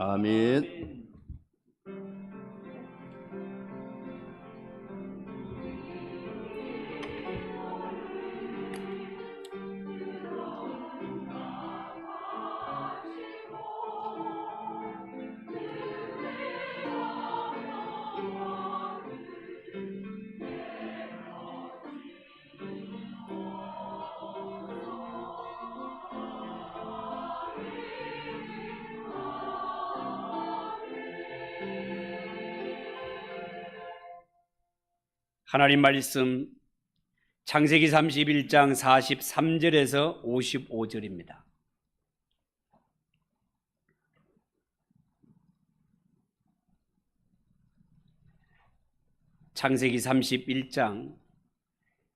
아멘. 하나님 말씀 창세기 31장 43절에서 55절입니다. 창세기 31장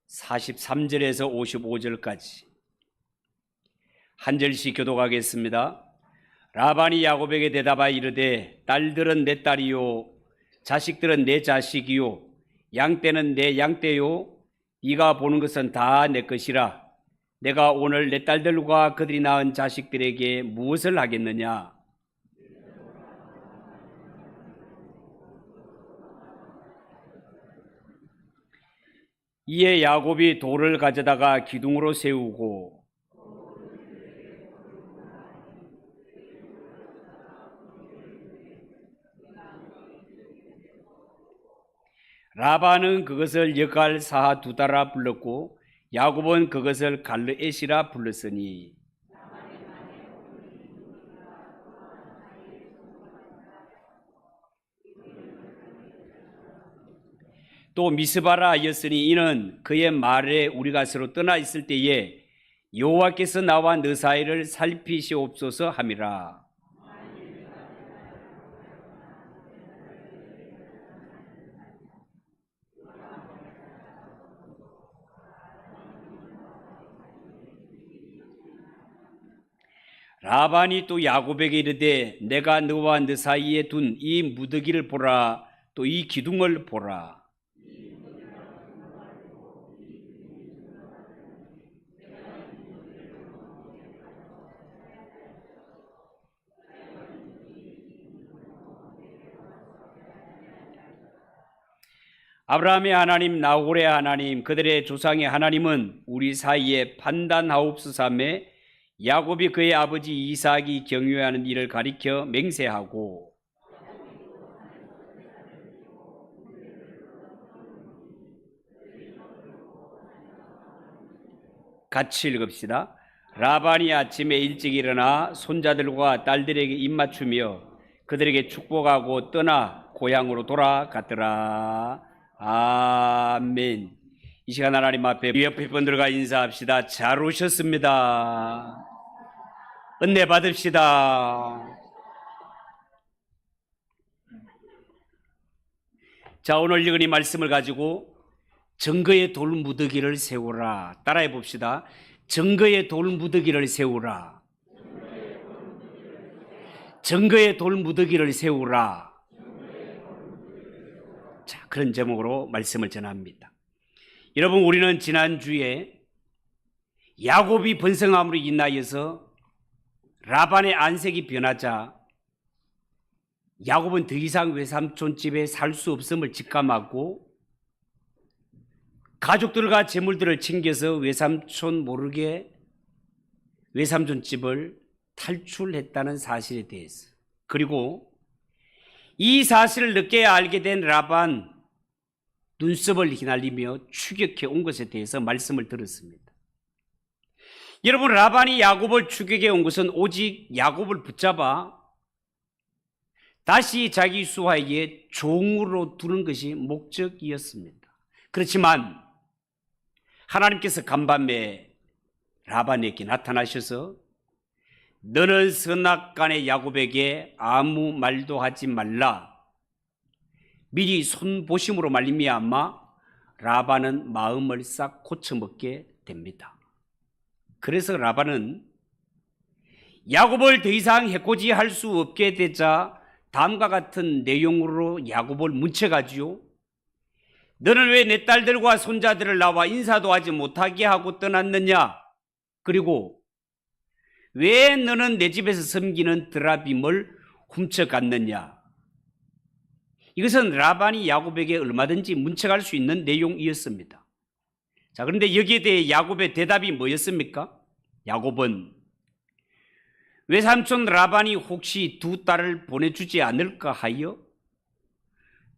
43절에서 55절까지 한 절씩 교독하겠습니다. 라반이 야곱에게 대답하여 이르되 딸들은 내 딸이요 자식들은 내 자식이요 양떼는 내 양떼요 네가 보는 것은 다 내 것이라. 내가 오늘 내 딸들과 그들이 낳은 자식들에게 무엇을 하겠느냐? 이에 야곱이 돌을 가져다가 기둥으로 세우고 라반은 그것을 여갈 사하 두다라 불렀고 야곱은 그것을 갈르엣이라 불렀으니 또 미스바라 하였으니 이는 그의 말에 우리가 서로 떠나 있을 때에 여호와께서 나와 너 사이를 살피시옵소서 함이라. 라반이 또 야곱에게 이르되 내가 너와 너 사이에 둔 이 무더기를 보라. 또 이 기둥을 보라. 아브라함의 하나님, 나홀의 하나님, 그들의 조상의 하나님은 우리 사이에 판단하옵소서하며 야곱이 그의 아버지 이삭이 경유하는 일을 가리켜 맹세하고 같이 읽읍시다. 라반이 아침에 일찍 일어나 손자들과 딸들에게 입맞추며 그들에게 축복하고 떠나 고향으로 돌아갔더라. 아멘. 이 시간 하나님 앞에 옆에 분들과 인사합시다. 잘 오셨습니다. 은혜 받읍시다. 자, 오늘 읽은 이 말씀을 가지고 증거의 돌 무더기를 세우라. 따라해 봅시다. 증거의 돌 무더기를 세우라. 증거의 돌 무더기를 세우라. 자, 그런 제목으로 말씀을 전합니다. 여러분, 우리는 지난주에 야곱이 번성함으로 인하여서 라반의 안색이 변하자 야곱은 더 이상 외삼촌 집에 살 수 없음을 직감하고 가족들과 재물들을 챙겨서 외삼촌 모르게 외삼촌 집을 탈출했다는 사실에 대해서, 그리고 이 사실을 늦게 알게 된 라반 눈썹을 휘날리며 추격해 온 것에 대해서 말씀을 들었습니다. 여러분, 라반이 야곱을 추격해 온 것은 오직 야곱을 붙잡아 다시 자기 수하에 종으로 두는 것이 목적이었습니다. 그렇지만 하나님께서 간밤에 라반에게 나타나셔서 너는 선악간의 야곱에게 아무 말도 하지 말라. 미리 손보심으로 말미암아 라반은 마음을 싹 고쳐먹게 됩니다. 그래서 라반은 야곱을 더 이상 해코지할 수 없게 되자 다음과 같은 내용으로 야곱을 문책하지요. 너는 왜 내 딸들과 손자들을 나와 인사도 하지 못하게 하고 떠났느냐? 그리고 왜 너는 내 집에서 섬기는 드라빔을 훔쳐갔느냐? 이것은 라반이 야곱에게 얼마든지 문책할 수 있는 내용이었습니다. 자, 그런데 여기에 대해 야곱의 대답이 뭐였습니까? 야곱은 외삼촌 라반이 혹시 두 딸을 보내주지 않을까 하여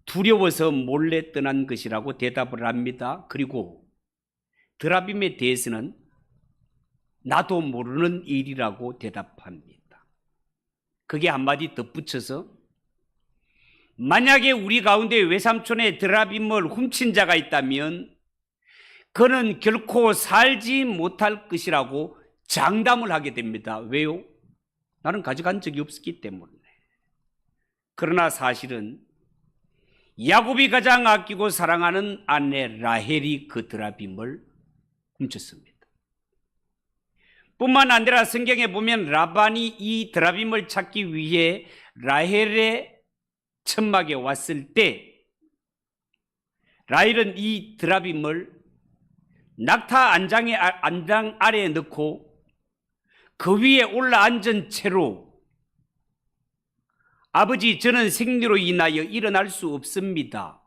두려워서 몰래 떠난 것이라고 대답을 합니다. 그리고 드라빔에 대해서는 나도 모르는 일이라고 대답합니다. 그게 한마디 덧붙여서 만약에 우리 가운데 외삼촌의 드라빔을 훔친 자가 있다면 그는 결코 살지 못할 것이라고 장담을 하게 됩니다. 왜요? 나는 가져간 적이 없기 때문에. 그러나 사실은 야곱이 가장 아끼고 사랑하는 아내 라헬이 그 드라빔을 훔쳤습니다. 뿐만 아니라 성경에 보면 라반이 이 드라빔을 찾기 위해 라헬의 천막에 왔을 때 라헬은 이 드라빔을 낙타 안장 아래에 넣고 그 위에 올라앉은 채로 아버지 저는 생리로 인하여 일어날 수 없습니다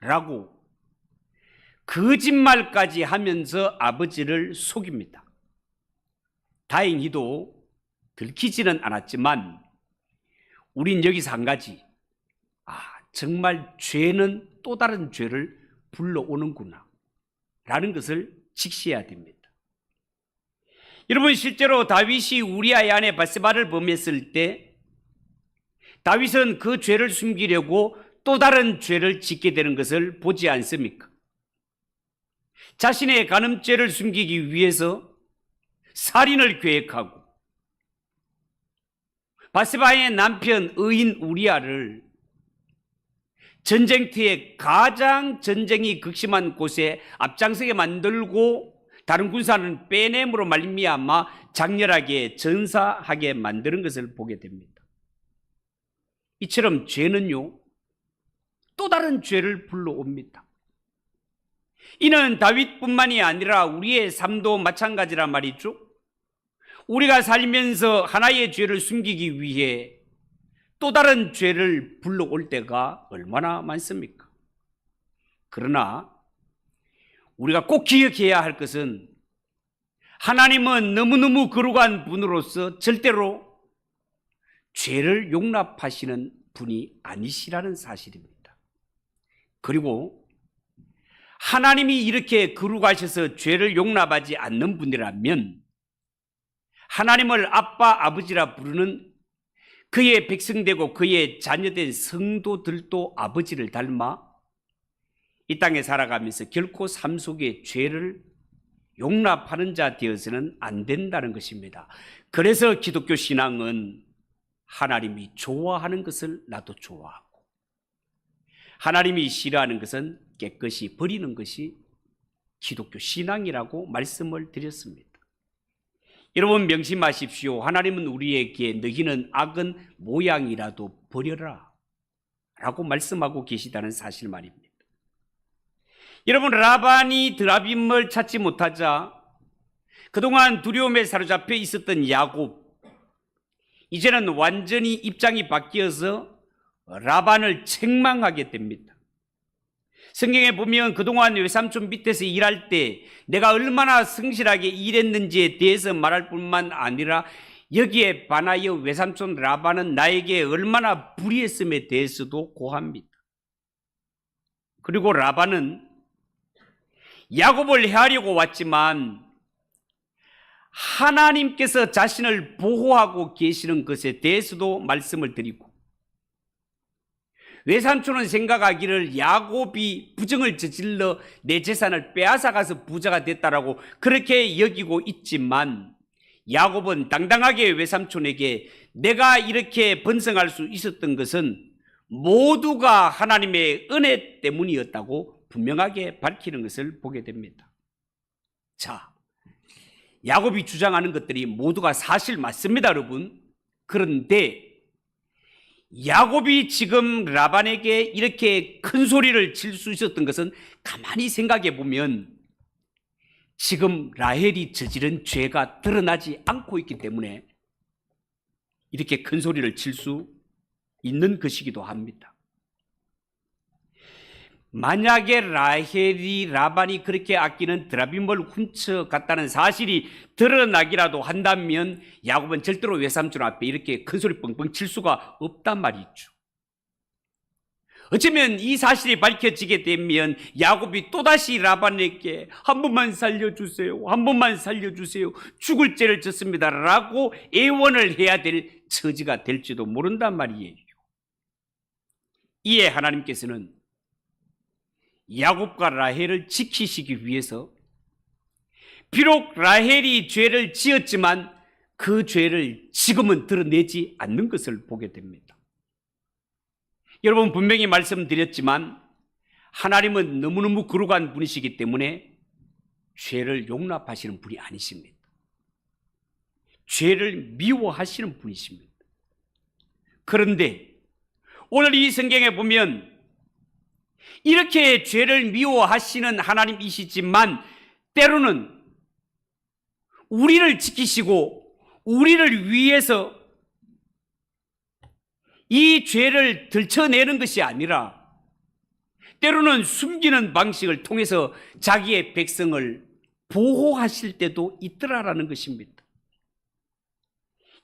라고 거짓말까지 하면서 아버지를 속입니다. 다행히도 들키지는 않았지만 우린 여기서 한 가지, 정말 죄는 또 다른 죄를 불러오는구나 라는 것을 직시해야 됩니다. 여러분, 실제로 다윗이 우리아의 아내 바세바를 범했을 때 다윗은 그 죄를 숨기려고 또 다른 죄를 짓게 되는 것을 보지 않습니까? 자신의 간음죄를 숨기기 위해서 살인을 계획하고 바세바의 남편 의인 우리아를 전쟁터에 가장 전쟁이 극심한 곳에 앞장서게 만들고 다른 군사는 빼냄으로 말미암아 장렬하게 전사하게 만드는 것을 보게 됩니다. 이처럼 죄는요, 또 다른 죄를 불러옵니다. 이는 다윗뿐만이 아니라 우리의 삶도 마찬가지란 말이죠. 우리가 살면서 하나의 죄를 숨기기 위해 또 다른 죄를 불러올 때가 얼마나 많습니까? 그러나 우리가 꼭 기억해야 할 것은 하나님은 너무너무 거룩한 분으로서 절대로 죄를 용납하시는 분이 아니시라는 사실입니다. 그리고 하나님이 이렇게 거룩하셔서 죄를 용납하지 않는 분이라면 하나님을 아빠, 아버지라 부르는 그의 백성되고 그의 자녀된 성도들도 아버지를 닮아 이 땅에 살아가면서 결코 삶 속에 죄를 용납하는 자 되어서는 안 된다는 것입니다. 그래서 기독교 신앙은 하나님이 좋아하는 것을 나도 좋아하고 하나님이 싫어하는 것은 깨끗이 버리는 것이 기독교 신앙이라고 말씀을 드렸습니다. 여러분 명심하십시오. 하나님은 우리에게 너희는 악은 모양이라도 버려라 라고 말씀하고 계시다는 사실 말입니다. 여러분, 라반이 드라빔을 찾지 못하자 그동안 두려움에 사로잡혀 있었던 야곱, 이제는 완전히 입장이 바뀌어서 라반을 책망하게 됩니다. 성경에 보면 그동안 외삼촌 밑에서 일할 때 내가 얼마나 성실하게 일했는지에 대해서 말할 뿐만 아니라 여기에 반하여 외삼촌 라반은 나에게 얼마나 불의했음에 대해서도 고합니다. 그리고 라반은 야곱을 해하려고 왔지만 하나님께서 자신을 보호하고 계시는 것에 대해서도 말씀을 드리고 외삼촌은 생각하기를 야곱이 부정을 저질러 내 재산을 빼앗아가서 부자가 됐다라고 그렇게 여기고 있지만 야곱은 당당하게 외삼촌에게 내가 이렇게 번성할 수 있었던 것은 모두가 하나님의 은혜 때문이었다고 분명하게 밝히는 것을 보게 됩니다. 자, 야곱이 주장하는 것들이 모두가 사실 맞습니다, 여러분. 그런데 야곱이 지금 라반에게 이렇게 큰 소리를 칠 수 있었던 것은 가만히 생각해 보면 지금 라헬이 저지른 죄가 드러나지 않고 있기 때문에 이렇게 큰 소리를 칠 수 있는 것이기도 합니다. 만약에 라헬이 라반이 그렇게 아끼는 드라빔을 훔쳐갔다는 사실이 드러나기라도 한다면 야곱은 절대로 외삼촌 앞에 이렇게 큰소리 뻥뻥 칠 수가 없단 말이죠. 어쩌면 이 사실이 밝혀지게 되면 야곱이 또다시 라반에게 한 번만 살려주세요, 한 번만 살려주세요, 죽을 죄를 졌습니다 라고 애원을 해야 될 처지가 될지도 모른단 말이에요. 이에 하나님께서는 야곱과 라헬을 지키시기 위해서 비록 라헬이 죄를 지었지만 그 죄를 지금은 드러내지 않는 것을 보게 됩니다. 여러분, 분명히 말씀드렸지만 하나님은 너무너무 거룩한 분이시기 때문에 죄를 용납하시는 분이 아니십니다. 죄를 미워하시는 분이십니다. 그런데 오늘 이 성경에 보면 이렇게 죄를 미워하시는 하나님이시지만 때로는 우리를 지키시고 우리를 위해서 이 죄를 들춰내는 것이 아니라 때로는 숨기는 방식을 통해서 자기의 백성을 보호하실 때도 있더라라는 것입니다.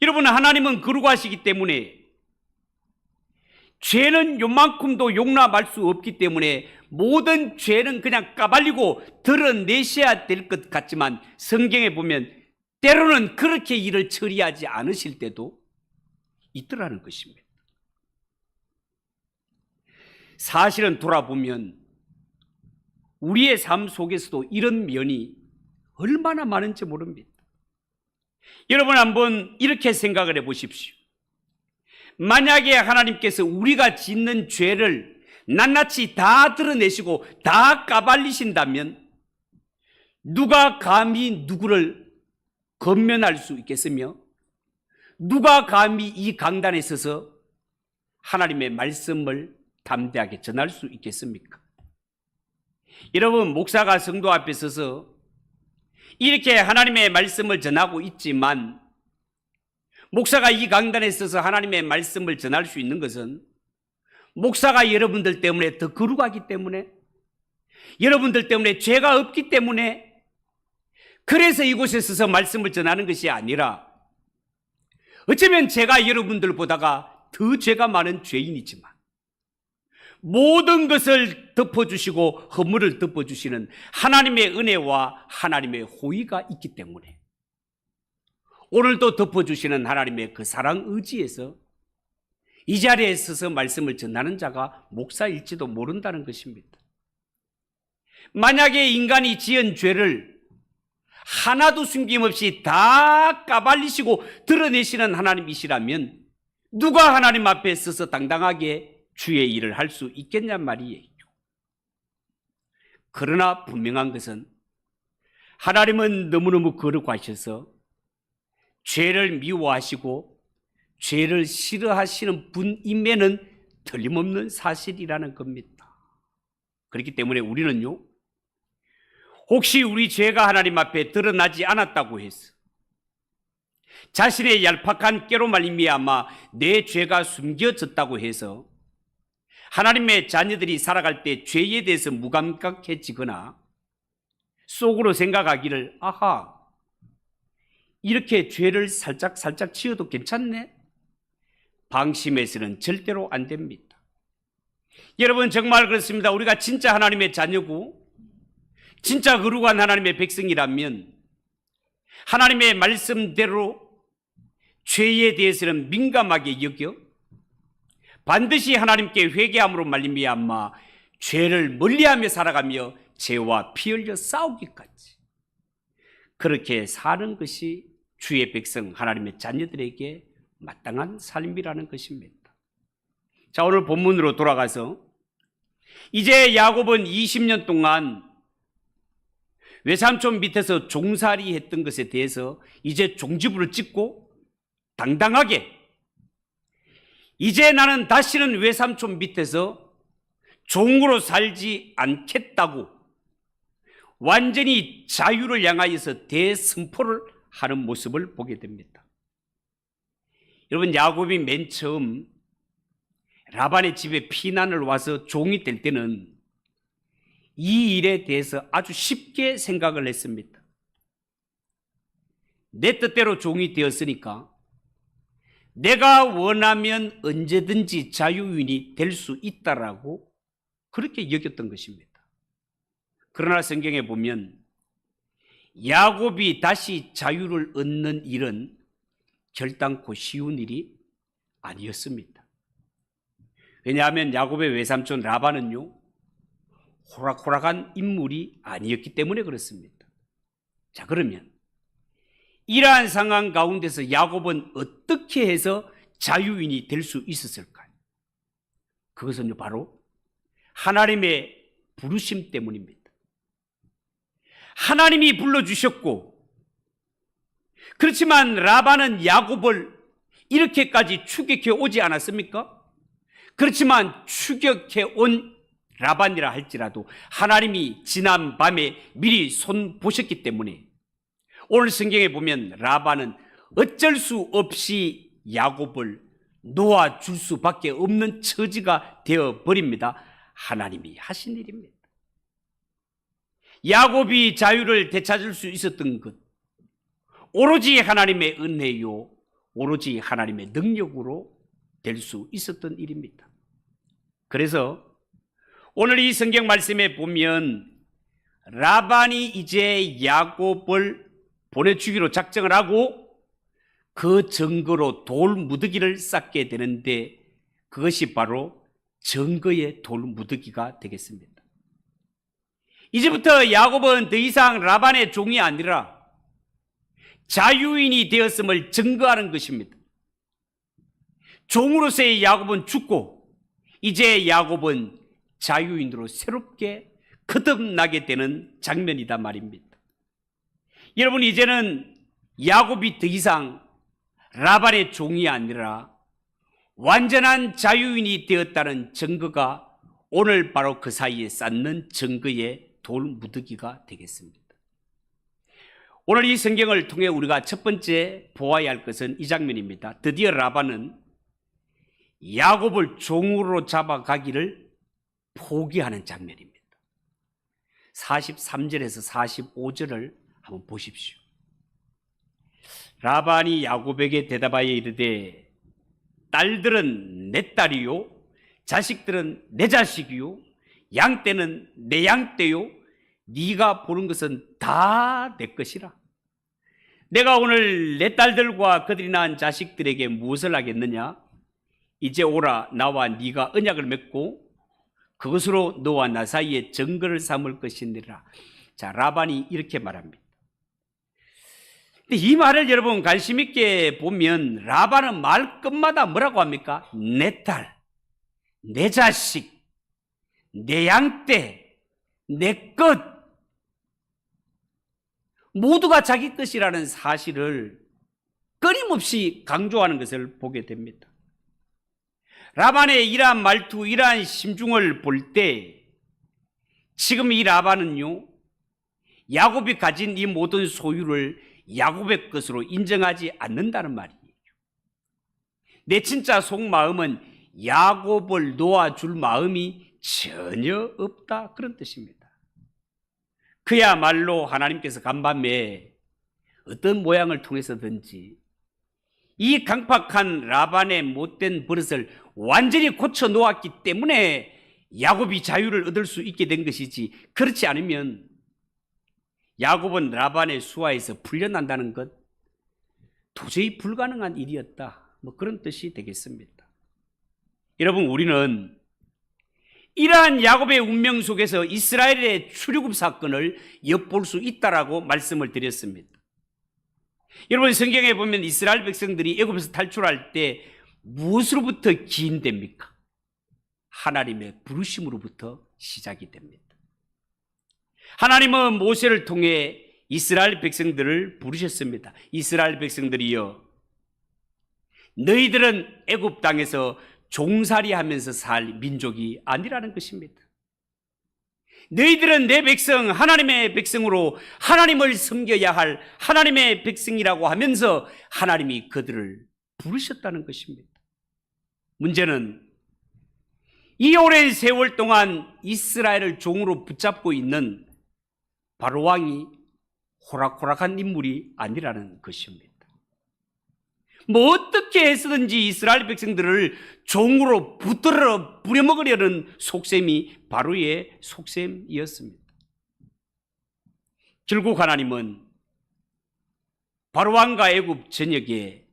여러분, 하나님은 거룩하시기 때문에 죄는 요만큼도 용납할 수 없기 때문에 모든 죄는 그냥 까발리고 드러내셔야 될 것 같지만 성경에 보면 때로는 그렇게 일을 처리하지 않으실 때도 있더라는 것입니다. 사실은 돌아보면 우리의 삶 속에서도 이런 면이 얼마나 많은지 모릅니다. 여러분, 한번 이렇게 생각을 해 보십시오. 만약에 하나님께서 우리가 짓는 죄를 낱낱이 다 드러내시고 다 까발리신다면 누가 감히 누구를 건면할 수 있겠으며 누가 감히 이 강단에 서서 하나님의 말씀을 담대하게 전할 수 있겠습니까? 여러분, 목사가 성도 앞에 서서 이렇게 하나님의 말씀을 전하고 있지만 목사가 이 강단에 서서 하나님의 말씀을 전할 수 있는 것은 목사가 여러분들 때문에 더 거룩하기 때문에, 여러분들 때문에 죄가 없기 때문에, 그래서 이곳에 서서 말씀을 전하는 것이 아니라 어쩌면 제가 여러분들보다가 더 죄가 많은 죄인이지만 모든 것을 덮어주시고 허물을 덮어주시는 하나님의 은혜와 하나님의 호의가 있기 때문에 오늘도 덮어주시는 하나님의 그 사랑 의지에서 이 자리에 서서 말씀을 전하는 자가 목사일지도 모른다는 것입니다. 만약에 인간이 지은 죄를 하나도 숨김없이 다 까발리시고 드러내시는 하나님이시라면 누가 하나님 앞에 서서 당당하게 주의 일을 할 수 있겠냔 말이에요. 그러나 분명한 것은 하나님은 너무너무 거룩하셔서 죄를 미워하시고 죄를 싫어하시는 분임에는 틀림없는 사실이라는 겁니다. 그렇기 때문에 우리는요, 혹시 우리 죄가 하나님 앞에 드러나지 않았다고 해서 자신의 얄팍한 깨로 말미암아 내 죄가 숨겨졌다고 해서 하나님의 자녀들이 살아갈 때 죄에 대해서 무감각해지거나 속으로 생각하기를 아하, 이렇게 죄를 살짝 지어도 괜찮네, 방심해서는 절대로 안 됩니다. 여러분, 정말 그렇습니다. 우리가 진짜 하나님의 자녀고 진짜 거룩한 하나님의 백성이라면 하나님의 말씀대로 죄에 대해서는 민감하게 여겨 반드시 하나님께 회개함으로 말미암아 죄를 멀리하며 살아가며 죄와 피 흘려 싸우기까지 그렇게 사는 것이 주의 백성 하나님의 자녀들에게 마땅한 삶이라는 것입니다. 자, 오늘 본문으로 돌아가서 이제 야곱은 20년 동안 외삼촌 밑에서 종살이 했던 것에 대해서 이제 종지부를 찍고 당당하게 이제 나는 다시는 외삼촌 밑에서 종으로 살지 않겠다고 완전히 자유를 향하여서 대선포를 하는 모습을 보게 됩니다. 여러분, 야곱이 맨 처음 라반의 집에 피난을 와서 종이 될 때는 이 일에 대해서 아주 쉽게 생각을 했습니다. 내 뜻대로 종이 되었으니까 내가 원하면 언제든지 자유인이 될 수 있다라고 그렇게 여겼던 것입니다. 그러나 성경에 보면 야곱이 다시 자유를 얻는 일은 결단코 쉬운 일이 아니었습니다. 왜냐하면 야곱의 외삼촌 라반은요, 호락호락한 인물이 아니었기 때문에 그렇습니다. 자, 그러면 이러한 상황 가운데서 야곱은 어떻게 해서 자유인이 될 수 있었을까요? 그것은 바로 하나님의 부르심 때문입니다. 하나님이 불러주셨고, 그렇지만 라반은 야곱을 이렇게까지 추격해 오지 않았습니까? 그렇지만 추격해 온 라반이라 할지라도 하나님이 지난 밤에 미리 손 보셨기 때문에 오늘 성경에 보면 라반은 어쩔 수 없이 야곱을 놓아줄 수밖에 없는 처지가 되어버립니다. 하나님이 하신 일입니다. 야곱이 자유를 되찾을 수 있었던 것, 오로지 하나님의 은혜요, 오로지 하나님의 능력으로 될 수 있었던 일입니다. 그래서 오늘 이 성경 말씀에 보면 라반이 이제 야곱을 보내주기로 작정을 하고 그 증거로 돌 무더기를 쌓게 되는데 그것이 바로 증거의 돌 무더기가 되겠습니다. 이제부터 야곱은 더 이상 라반의 종이 아니라 자유인이 되었음을 증거하는 것입니다. 종으로서의 야곱은 죽고 이제 야곱은 자유인으로 새롭게 거듭나게 되는 장면이다 말입니다. 여러분, 이제는 야곱이 더 이상 라반의 종이 아니라 완전한 자유인이 되었다는 증거가 오늘 바로 그 사이에 쌓는 증거의 돌 무더기가 되겠습니다. 오늘 이 성경을 통해 우리가 첫 번째 보아야 할 것은 이 장면입니다. 드디어 라반은 야곱을 종으로 잡아가기를 포기하는 장면입니다. 43절에서 45절을 한번 보십시오. 라반이 야곱에게 대답하여 이르되 딸들은 내 딸이요 자식들은 내 자식이요 양떼는 내 양떼요 네가 보는 것은 다 내 것이라. 내가 오늘 내 딸들과 그들이 낳은 자식들에게 무엇을 하겠느냐? 이제 오라, 나와 네가 언약을 맺고 그것으로 너와 나 사이에 증거를 삼을 것이니라. 자, 라반이 이렇게 말합니다. 근데 이 말을 여러분 관심 있게 보면 라반은 말 끝마다 뭐라고 합니까? 내 딸, 내 자식, 내 양떼, 내 것, 모두가 자기 것이라는 사실을 끊임없이 강조하는 것을 보게 됩니다. 라반의 이러한 말투, 이러한 심중을 볼 때 지금 이 라반은요, 야곱이 가진 이 모든 소유를 야곱의 것으로 인정하지 않는다는 말이에요. 내 진짜 속마음은 야곱을 놓아줄 마음이 전혀 없다, 그런 뜻입니다. 그야말로 하나님께서 간밤에 어떤 모양을 통해서든지 이 강팍한 라반의 못된 버릇을 완전히 고쳐 놓았기 때문에 야곱이 자유를 얻을 수 있게 된 것이지, 그렇지 않으면 야곱은 라반의 수하에서 풀려난다는 것 도저히 불가능한 일이었다, 뭐 그런 뜻이 되겠습니다. 여러분, 우리는 이러한 야곱의 운명 속에서 이스라엘의 출애굽 사건을 엿볼 수 있다라고 말씀을 드렸습니다. 여러분, 성경에 보면 이스라엘 백성들이 애굽에서 탈출할 때 무엇으로부터 기인됩니까? 하나님의 부르심으로부터 시작이 됩니다. 하나님은 모세를 통해 이스라엘 백성들을 부르셨습니다. 이스라엘 백성들이여, 너희들은 애굽 땅에서 종살이하면서 살 민족이 아니라는 것입니다. 너희들은 내 백성, 하나님의 백성으로 하나님을 섬겨야 할 하나님의 백성이라고 하면서 하나님이 그들을 부르셨다는 것입니다. 문제는 이 오랜 세월 동안 이스라엘을 종으로 붙잡고 있는 바로 왕이 호락호락한 인물이 아니라는 것입니다. 뭐 어떻게 해서든지 이스라엘 백성들을 종으로 붙들어 부려먹으려는 속셈이 바로의 속셈이었습니다. 결국 하나님은 바로 왕과 애굽 전역에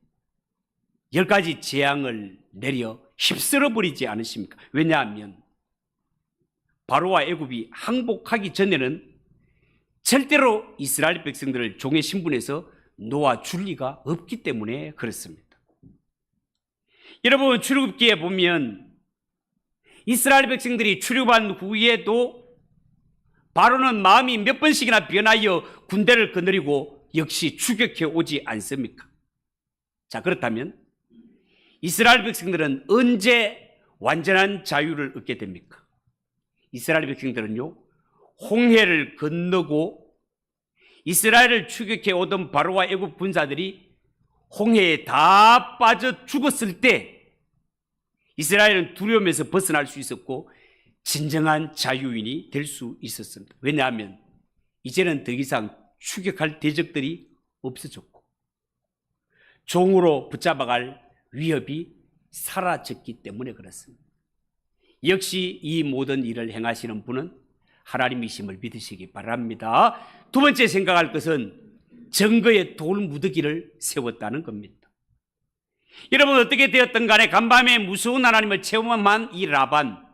10가지 재앙을 내려 휩쓸어 버리지 않으십니까? 왜냐하면 바로와 애굽이 항복하기 전에는 절대로 이스라엘 백성들을 종의 신분에서 놓아줄 리가 없기 때문에 그렇습니다. 여러분, 출애굽기에 보면 이스라엘 백성들이 출애굽한 후에도 바로는 마음이 몇 번씩이나 변하여 군대를 거느리고 역시 추격해 오지 않습니까? 자, 그렇다면 이스라엘 백성들은 언제 완전한 자유를 얻게 됩니까? 이스라엘 백성들은요, 홍해를 건너고 이스라엘을 추격해 오던 바로와 애굽 군사들이 홍해에 다 빠져 죽었을 때 이스라엘은 두려움에서 벗어날 수 있었고 진정한 자유인이 될 수 있었습니다. 왜냐하면 이제는 더 이상 추격할 대적들이 없어졌고 종으로 붙잡아갈 위협이 사라졌기 때문에 그렇습니다. 역시 이 모든 일을 행하시는 분은 하나님이심을 믿으시기 바랍니다. 두 번째 생각할 것은 증거의 돌 무더기를 세웠다는 겁니다. 여러분, 어떻게 되었든 간에 간밤에 무서운 하나님을 체험한 이 라반,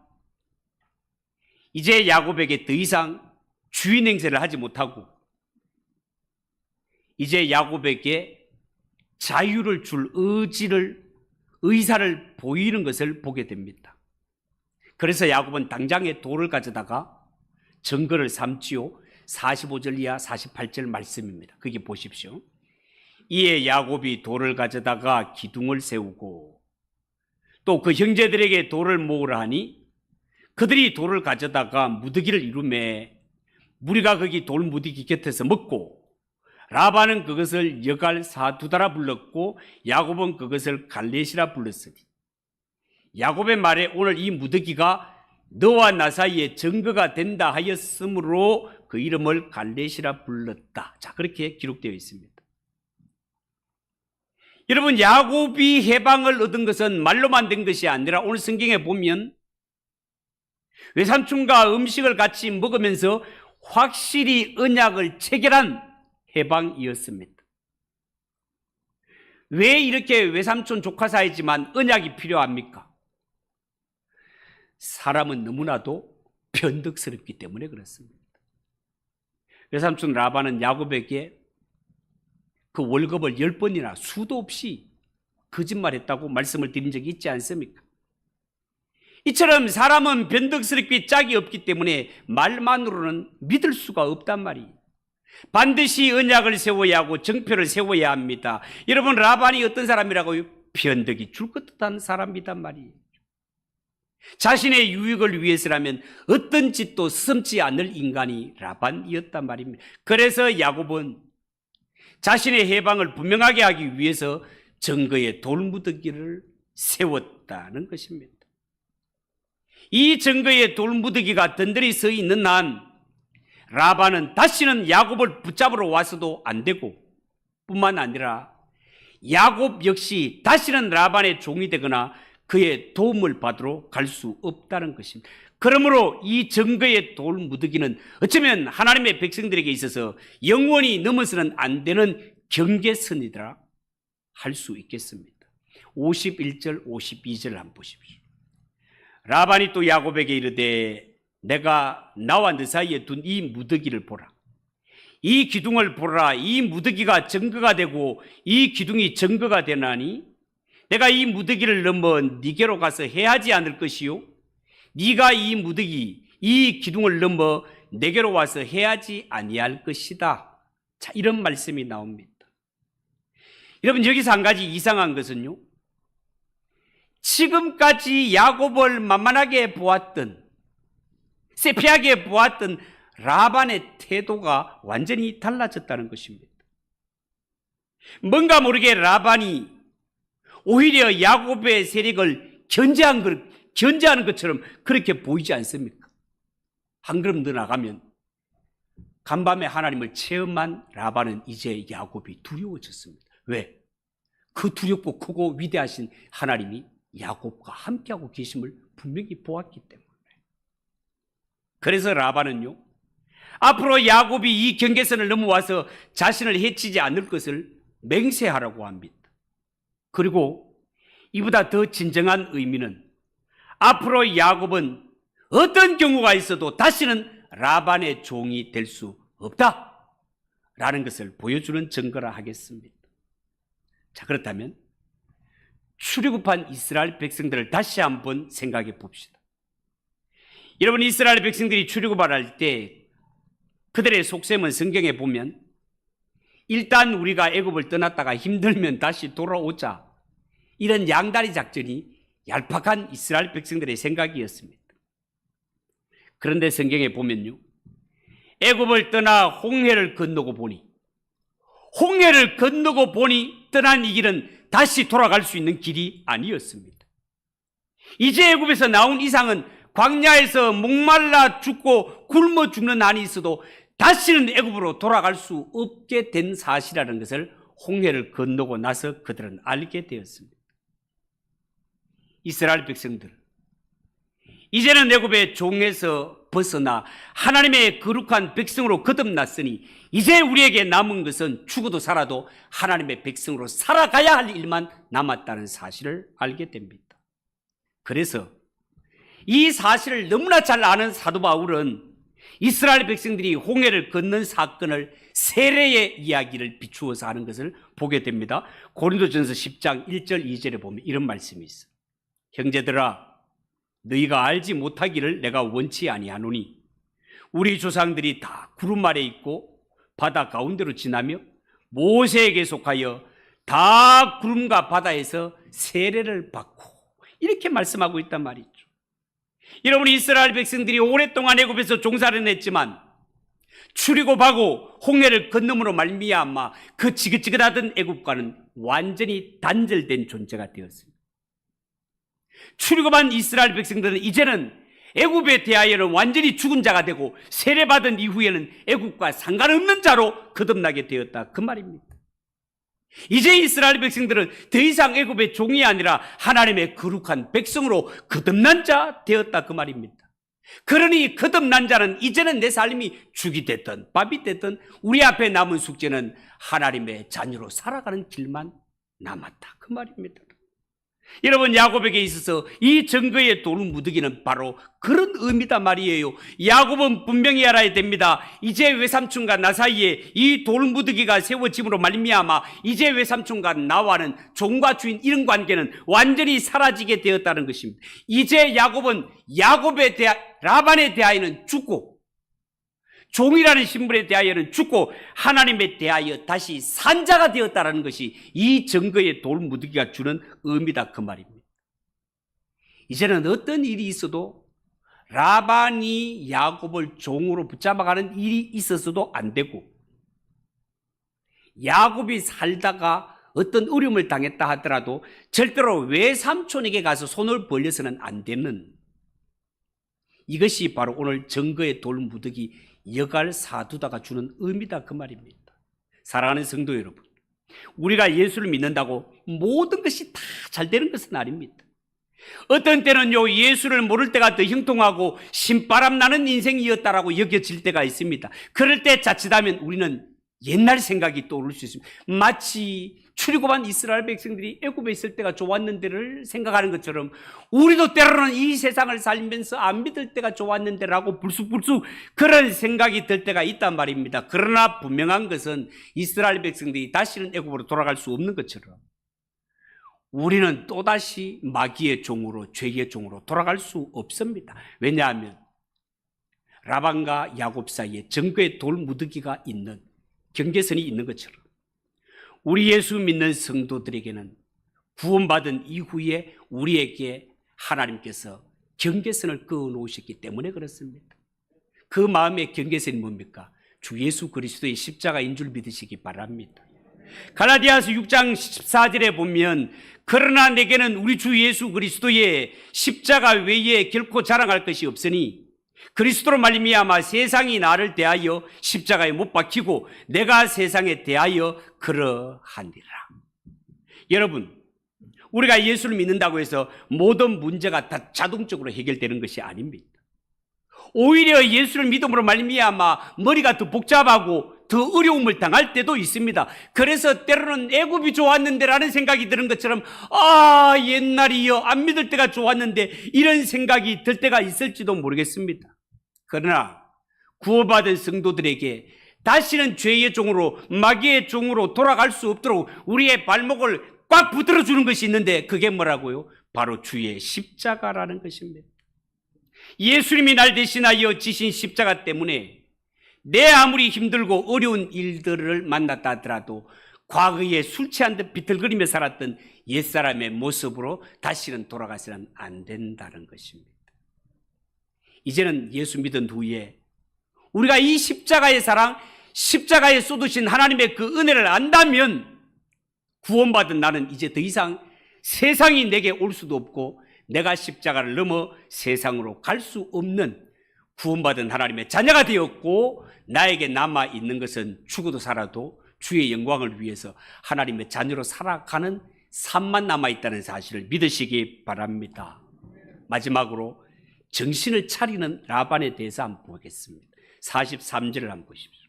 이제 야곱에게 더 이상 주인 행세를 하지 못하고 이제 야곱에게 자유를 줄 의사를 보이는 것을 보게 됩니다. 그래서 야곱은 당장에 돌을 가져다가 증거를 삼지요. 45절 이하 48절 말씀입니다. 거기 보십시오. 이에 야곱이 돌을 가져다가 기둥을 세우고 또 그 형제들에게 돌을 모으라 하니 그들이 돌을 가져다가 무더기를 이루매 무리가 거기 돌 무더기 곁에서 먹고 라반은 그것을 여갈 사두다라 불렀고 야곱은 그것을 갈렛이라 불렀으니 야곱의 말에 오늘 이 무더기가 너와 나 사이에 증거가 된다 하였으므로 그 이름을 갈렛이라 불렀다. 자, 그렇게 기록되어 있습니다. 여러분, 야곱이 해방을 얻은 것은 말로만 된 것이 아니라 오늘 성경에 보면 외삼촌과 음식을 같이 먹으면서 확실히 언약을 체결한 해방이었습니다. 왜 이렇게 외삼촌 조카 사이지만 언약이 필요합니까? 사람은 너무나도 변덕스럽기 때문에 그렇습니다. 외삼촌 라반은 야곱에게 그 월급을 10번이나 수도 없이 거짓말했다고 말씀을 드린 적이 있지 않습니까? 이처럼 사람은 변덕스럽게 짝이 없기 때문에 말만으로는 믿을 수가 없단 말이에요. 반드시 언약을 세워야 하고 정표를 세워야 합니다. 여러분, 라반이 어떤 사람이라고요? 변덕이 줄 것 듯한 사람이란 말이에요. 자신의 유익을 위해서라면 어떤 짓도 섬지 않을 인간이 라반이었단 말입니다. 그래서 야곱은 자신의 해방을 분명하게 하기 위해서 증거의 돌무더기를 세웠다는 것입니다. 이 증거의 돌무더기가 든든히 서 있는 한 라반은 다시는 야곱을 붙잡으러 와서도 안 되고 뿐만 아니라 야곱 역시 다시는 라반의 종이 되거나 그의 도움을 받으러 갈 수 없다는 것입니다. 그러므로 이 증거의 돌무더기는 어쩌면 하나님의 백성들에게 있어서 영원히 넘어서는 안 되는 경계선이라 할 수 있겠습니다. 51절 52절 한번 보십시오. 라반이 또 야곱에게 이르되 내가 나와 너 사이에 둔 이 무더기를 보라. 이 기둥을 보라. 이 무더기가 증거가 되고 이 기둥이 증거가 되나니 내가 이 무더기를 넘어 네게로 가서 해하지 않을 것이요 네가 이 무더기 이 기둥을 넘어 내게로 와서 해하지 아니할 것이다. 자, 이런 말씀이 나옵니다. 여러분, 여기서 한 가지 이상한 것은요, 지금까지 야곱을 만만하게 보았던 세피하게 보았던 라반의 태도가 완전히 달라졌다는 것입니다. 뭔가 모르게 라반이 오히려 야곱의 세력을 견제하는 것처럼 그렇게 보이지 않습니까? 한 걸음 더 나가면 간밤에 하나님을 체험한 라반은 이제 야곱이 두려워졌습니다. 왜? 그 두렵고 크고 위대하신 하나님이 야곱과 함께하고 계심을 분명히 보았기 때문에. 그래서 라반은요, 앞으로 야곱이 이 경계선을 넘어와서 자신을 해치지 않을 것을 맹세하라고 합니다. 그리고 이보다 더 진정한 의미는 앞으로 야곱은 어떤 경우가 있어도 다시는 라반의 종이 될 수 없다라는 것을 보여주는 증거라 하겠습니다. 자, 그렇다면 출애굽한 이스라엘 백성들을 다시 한번 생각해 봅시다. 여러분, 이스라엘 백성들이 출애굽을 할 때 그들의 속셈은 성경에 보면 일단 우리가 애굽을 떠났다가 힘들면 다시 돌아오자, 이런 양다리 작전이 얄팍한 이스라엘 백성들의 생각이었습니다. 그런데 성경에 보면요, 애굽을 떠나 홍해를 건너고 보니 떠난 이 길은 다시 돌아갈 수 있는 길이 아니었습니다. 이제 애굽에서 나온 이상은 광야에서 목말라 죽고 굶어 죽는 한이 있어도 다시는 애굽으로 돌아갈 수 없게 된 사실이라는 것을 홍해를 건너고 나서 그들은 알게 되었습니다. 이스라엘 백성들, 이제는 애굽의 종에서 벗어나 하나님의 거룩한 백성으로 거듭났으니 이제 우리에게 남은 것은 죽어도 살아도 하나님의 백성으로 살아가야 할 일만 남았다는 사실을 알게 됩니다. 그래서 이 사실을 너무나 잘 아는 사도 바울은 이스라엘 백성들이 홍해를 건넌 사건을 세례의 이야기를 비추어서 하는 것을 보게 됩니다. 고린도전서 10장 1절 2절에 보면 이런 말씀이 있어요. 형제들아, 너희가 알지 못하기를 내가 원치 아니하노니 우리 조상들이 다 구름 아래 있고 바다 가운데로 지나며 모세에게 속하여 다 구름과 바다에서 세례를 받고, 이렇게 말씀하고 있단 말이죠. 여러분, 이스라엘 백성들이 오랫동안 애굽에서 종살이는 했지만 출애굽하고 홍해를 건너므로 말미암아 그 지긋지긋하던 애굽과는 완전히 단절된 존재가 되었습니다. 출애굽한 이스라엘 백성들은 이제는 애굽에 대하여는 완전히 죽은 자가 되고 세례받은 이후에는 애굽과 상관없는 자로 거듭나게 되었다, 그 말입니다. 이제 이스라엘 백성들은 더 이상 애굽의 종이 아니라 하나님의 거룩한 백성으로 거듭난 자 되었다, 그 말입니다. 그러니 거듭난 자는 이제는 내 삶이 죽이 됐든 밥이 됐든 우리 앞에 남은 숙제는 하나님의 자녀로 살아가는 길만 남았다, 그 말입니다. 여러분, 야곱에게 있어서 이 증거의 돌무더기는 바로 그런 의미다 말이에요. 야곱은 분명히 알아야 됩니다. 이제 외삼촌과 나 사이에 이 돌무더기가 세워짐으로 말미암아 이제 외삼촌과 나와는 종과 주인 이런 관계는 완전히 사라지게 되었다는 것입니다. 이제 야곱은 라반에 대하여는 죽고 종이라는 신분에 대하여는 죽고 하나님에 대하여 다시 산자가 되었다는 것이 이 증거의 돌무더기가 주는 의미다, 그 말입니다. 이제는 어떤 일이 있어도 라반이 야곱을 종으로 붙잡아가는 일이 있었어도 안 되고, 야곱이 살다가 어떤 어려움을 당했다 하더라도 절대로 외삼촌에게 가서 손을 벌려서는 안 되는, 이것이 바로 오늘 증거의 돌무더기 여갈 사두다가 주는 의미다, 그 말입니다. 사랑하는 성도 여러분, 우리가 예수를 믿는다고 모든 것이 다 잘 되는 것은 아닙니다. 어떤 때는요, 예수를 모를 때가 더 형통하고 신바람 나는 인생이었다라고 여겨질 때가 있습니다. 그럴 때 자칫하면 우리는 옛날 생각이 떠오를 수 있습니다. 마치 출애굽한 이스라엘 백성들이 애굽에 있을 때가 좋았는데를 생각하는 것처럼 우리도 때로는 이 세상을 살면서 안 믿을 때가 좋았는데라고 불쑥불쑥 그런 생각이 들 때가 있단 말입니다. 그러나 분명한 것은 이스라엘 백성들이 다시는 애굽으로 돌아갈 수 없는 것처럼 우리는 또다시 마귀의 종으로, 죄의 종으로 돌아갈 수 없습니다. 왜냐하면 라반과 야곱 사이에 증거의 돌무더기가 있는, 경계선이 있는 것처럼 우리 예수 믿는 성도들에게는 구원받은 이후에 우리에게 하나님께서 경계선을 그어 놓으셨기 때문에 그렇습니다. 그 마음의 경계선이 뭡니까? 주 예수 그리스도의 십자가인 줄 믿으시기 바랍니다. 갈라디아서 6장 14절에 보면 그러나 내게는 우리 주 예수 그리스도의 십자가 외에 결코 자랑할 것이 없으니 그리스도로 말미암아 세상이 나를 대하여 십자가에 못 박히고 내가 세상에 대하여 그러하니라. 여러분, 우리가 예수를 믿는다고 해서 모든 문제가 다 자동적으로 해결되는 것이 아닙니다. 오히려 예수를 믿음으로 말미암아 머리가 더 복잡하고 더 어려움을 당할 때도 있습니다. 그래서 때로는 애굽이 좋았는데 라는 생각이 드는 것처럼 옛날이요 안 믿을 때가 좋았는데 이런 생각이 들 때가 있을지도 모르겠습니다. 그러나 구원받은 성도들에게 다시는 죄의 종으로 마귀의 종으로 돌아갈 수 없도록 우리의 발목을 꽉 붙들어 주는 것이 있는데 그게 뭐라고요? 바로 주의 십자가라는 것입니다. 예수님이 날 대신하여 지신 십자가 때문에 내 아무리 힘들고 어려운 일들을 만났다 하더라도 과거에 술 취한 듯 비틀거리며 살았던 옛사람의 모습으로 다시는 돌아가서는 안 된다는 것입니다. 이제는 예수 믿은 후에 우리가 이 십자가의 사랑, 십자가에 쏟으신 하나님의 그 은혜를 안다면 구원받은 나는 이제 더 이상 세상이 내게 올 수도 없고 내가 십자가를 넘어 세상으로 갈 수 없는 구원받은 하나님의 자녀가 되었고 나에게 남아있는 것은 죽어도 살아도 주의 영광을 위해서 하나님의 자녀로 살아가는 삶만 남아있다는 사실을 믿으시기 바랍니다. 마지막으로 정신을 차리는 라반에 대해서 한번 보겠습니다. 43절을 한번 보십시오.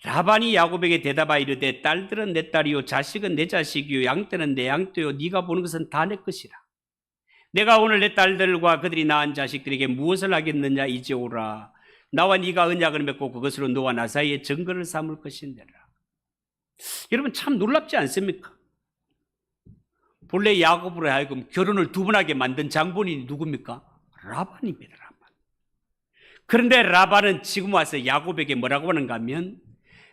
라반이 야곱에게 대답하여 이르되 딸들은 내 딸이요 자식은 내 자식이요 양떼는 내 양떼요 네가 보는 것은 다 내 것이라. 내가 오늘 내 딸들과 그들이 낳은 자식들에게 무엇을 하겠느냐. 이제 오라. 나와 네가 언약을 맺고 그것으로 너와 나 사이에 증거를 삼을 것인데라. 여러분 참 놀랍지 않습니까? 본래 야곱으로 하여금 결혼을 두 번 하게 만든 장본인이 누굽니까? 라반입니다. 라반. 그런데 라반은 지금 와서 야곱에게 뭐라고 하는가 하면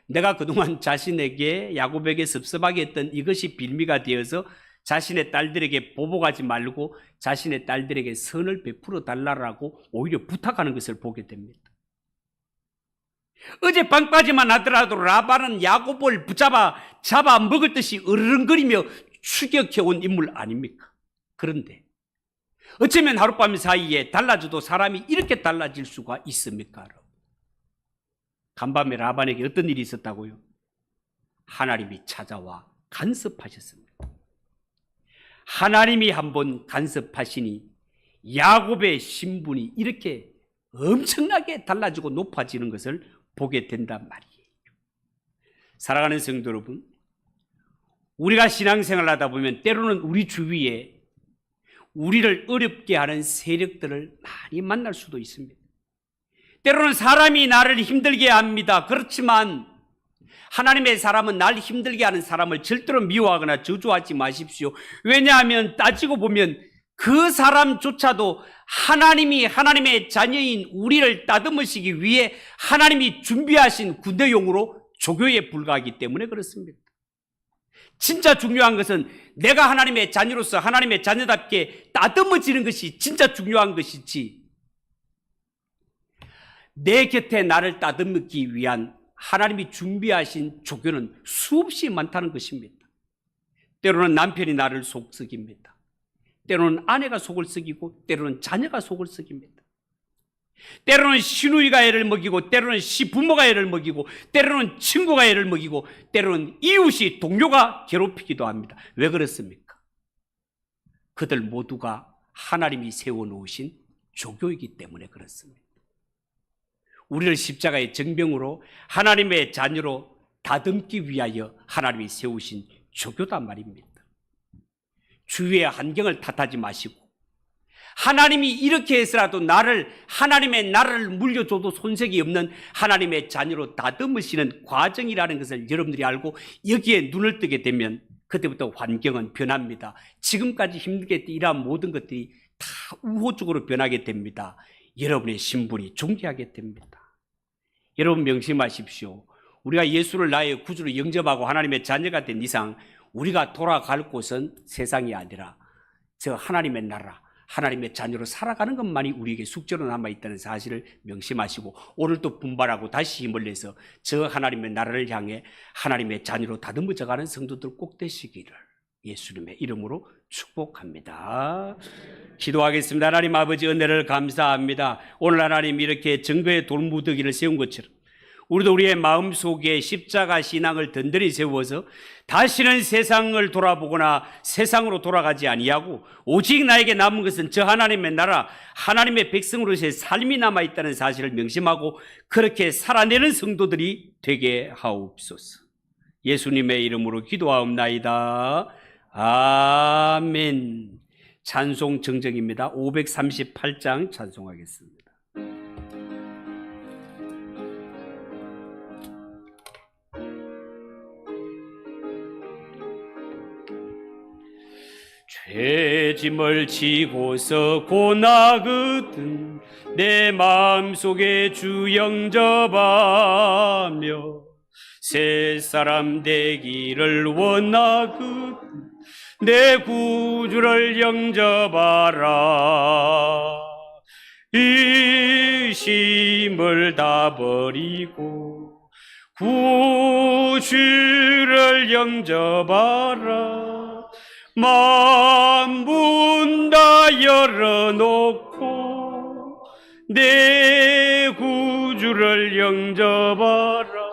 내가 그동안 자신에게 야곱에게 섭섭하게 했던 이것이 빌미가 되어서 자신의 딸들에게 보복하지 말고 자신의 딸들에게 선을 베풀어 달라고 오히려 부탁하는 것을 보게 됩니다. 어젯밤까지만 하더라도 라반은 야곱을 잡아 먹을 듯이 으르렁거리며 추격해온 인물 아닙니까? 그런데 어쩌면 하룻밤 사이에 달라져도 사람이 이렇게 달라질 수가 있습니까? 간밤에 라반에게 어떤 일이 있었다고요? 하나님이 찾아와 간섭하셨습니다. 하나님이 한번 간섭하시니 야곱의 신분이 이렇게 엄청나게 달라지고 높아지는 것을 보게 된단 말이에요. 사랑하는 성도 여러분, 우리가 신앙생활을 하다 보면 때로는 우리 주위에 우리를 어렵게 하는 세력들을 많이 만날 수도 있습니다. 때로는 사람이 나를 힘들게 합니다. 그렇지만 하나님의 사람은 날 힘들게 하는 사람을 절대로 미워하거나 저주하지 마십시오. 왜냐하면 따지고 보면 그 사람조차도 하나님이 하나님의 자녀인 우리를 따듬으시기 위해 하나님이 준비하신 군대용으로 조교에 불과하기 때문에 그렇습니다. 진짜 중요한 것은 내가 하나님의 자녀로서 하나님의 자녀답게 따듬어지는 것이 진짜 중요한 것이지, 내 곁에 나를 따듬기 위한 하나님이 준비하신 조교는 수없이 많다는 것입니다. 때로는 남편이 나를 속썩입니다. 때로는 아내가 속을 썩이고 때로는 자녀가 속을 썩입니다. 때로는 시누이가 애를 먹이고 때로는 시부모가 애를 먹이고 때로는 친구가 애를 먹이고 때로는 이웃이 동료가 괴롭히기도 합니다. 왜 그렇습니까? 그들 모두가 하나님이 세워놓으신 조교이기 때문에 그렇습니다. 우리를 십자가의 정병으로 하나님의 자녀로 다듬기 위하여 하나님이 세우신 조교단 말입니다. 주위의 환경을 탓하지 마시고 하나님이 이렇게 해서라도 하나님의 나라를 물려줘도 손색이 없는 하나님의 자녀로 다듬으시는 과정이라는 것을 여러분들이 알고 여기에 눈을 뜨게 되면 그때부터 환경은 변합니다. 지금까지 힘들게 일한 모든 것들이 다 우호적으로 변하게 됩니다. 여러분의 신분이 존귀하게 됩니다. 여러분 명심하십시오. 우리가 예수를 나의 구주로 영접하고 하나님의 자녀가 된 이상 우리가 돌아갈 곳은 세상이 아니라 저 하나님의 나라, 하나님의 자녀로 살아가는 것만이 우리에게 숙제로 남아있다는 사실을 명심하시고 오늘 또 분발하고 다시 힘을 내서 저 하나님의 나라를 향해 하나님의 자녀로 다듬어져가는 성도들 꼭 되시기를 예수님의 이름으로 축복합니다. 기도하겠습니다. 하나님 아버지 은혜를 감사합니다. 오늘 하나님 이렇게 증거의 돌무더기를 세운 것처럼 우리도 우리의 마음속에 십자가 신앙을 든든히 세워서 다시는 세상을 돌아보거나 세상으로 돌아가지 아니하고 오직 나에게 남은 것은 저 하나님의 나라, 하나님의 백성으로서의 삶이 남아있다는 사실을 명심하고 그렇게 살아내는 성도들이 되게 하옵소서. 예수님의 이름으로 기도하옵나이다. 아멘. 찬송 정정입니다. 538장 찬송하겠습니다. 죄짐을 지고서 고나거든 내 마음속에 주 영접하며 새사람 되기를 원하거든 내 구주를 영접하라. 의심을 다 버리고 구주를 영접하라. 만문 다 열어놓고 내 구주를 영접하라.